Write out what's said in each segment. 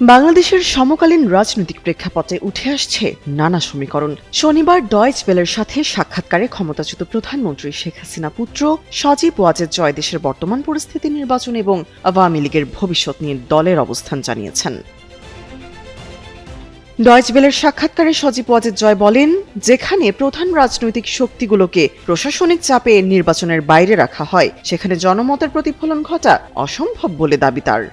বাংলাদেশের সমকালীন রাজনৈতিক প্রেক্ষাপটে উঠে আসছে নানা সমীকরণ। শনিবার ডয়েচ ওয়েলের সাথে সাক্ষাৎকারে ক্ষমতাচ্যুত প্রধানমন্ত্রী শেখ হাসিনা পুত্র সজীব ওয়াজেদ জয় দেশের বর্তমান পরিস্থিতি, নির্বাচন এবং আওয়ামী লীগের ভবিষ্যৎ নিয়ে দলের অবস্থান জানিয়েছেন। ডয়েচ ওয়েলের সাক্ষাৎকারে সজীব ওয়াজেদ জয় বলেন, যেখানে প্রধান রাজনৈতিক শক্তিগুলোকে প্রশাসনিক চাপে নির্বাচনের বাইরে রাখা হয়, সেখানে জনমতের প্রতিফলন ঘটা অসম্ভব বলে দাবি তার।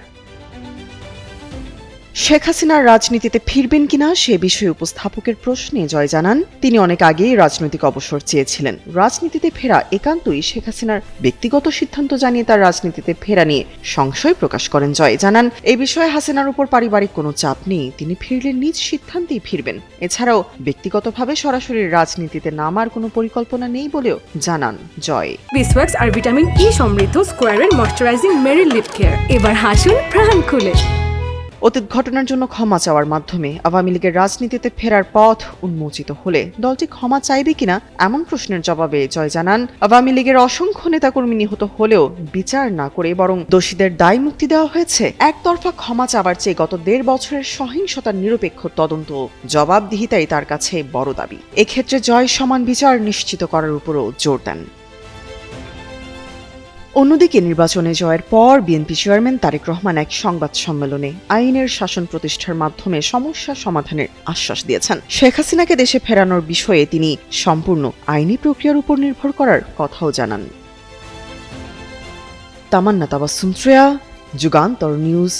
শেখ হাসিনার রাজনীতিতে ফিরবেন কিনা সে বিষয়ে উপস্থাপকের প্রশ্নে জয় জানান, তিনি অনেক আগেই রাজনৈতিক অবসর চেয়েছিলেন। রাজনীতিতে ফেরা একান্তই শেখ হাসিনার ব্যক্তিগত সিদ্ধান্ত জানিয়ে তার রাজনীতিতে ফেরা নিয়ে সংশয় প্রকাশ করেন জয়। জানান, এই বিষয়ে হাসিনার উপর পারিবারিক কোনো চাপ নেই, তিনি ফিরলে নিজ সিদ্ধান্তেই ফিরবেন। এছাড়াও ব্যক্তিগতভাবে সরাসরি রাজনীতিতে নামার কোনো পরিকল্পনা নেই বলেও জানান জয়। বিসওয়াক্স আর ভিটামিন ই সমৃদ্ধ স্কোয়ারের ময়শ্চারাইজিং মেরি লিপ কেয়ার, এবার হাসুন প্রাণ খুলে। অতীত ঘটনার জন্য ক্ষমা চাওয়ার মাধ্যমে আওয়ামী লীগের রাজনীতিতে ফেরার পথ উন্মোচিত হলে দলটি ক্ষমা চাইবে কিনা এমন প্রশ্নের জবাবে জয় জানান, আওয়ামী লীগের অসংখ্য নেতাকর্মী নিহত হলেও বিচার না করে বরং দোষীদের দায় মুক্তি দেওয়া হয়েছে। একতরফা ক্ষমা চাওয়ার চেয়ে গত ১.৫ বছরের সহিংসতার নিরপেক্ষ তদন্ত জবাবদিহিতাই তার কাছে বড় দাবি। এক্ষেত্রে জয় সমান বিচার নিশ্চিত করার উপরও জোর দেন। অন্যদিকে নির্বাচনে জয়ের পর বিএনপি চেয়ারম্যান তারেক রহমান এক সংবাদ সম্মেলনে আইনের শাসন প্রতিষ্ঠার মাধ্যমে সমস্যা সমাধানের আশ্বাস দিয়েছেন। শেখ হাসিনাকে দেশে ফেরানোর বিষয়ে তিনি সম্পূর্ণ আইনি প্রক্রিয়ার উপর নির্ভর করার কথাও জানান। তামান্না তাবাসসুম শ্রেয়া, যুগান্তর নিউজ।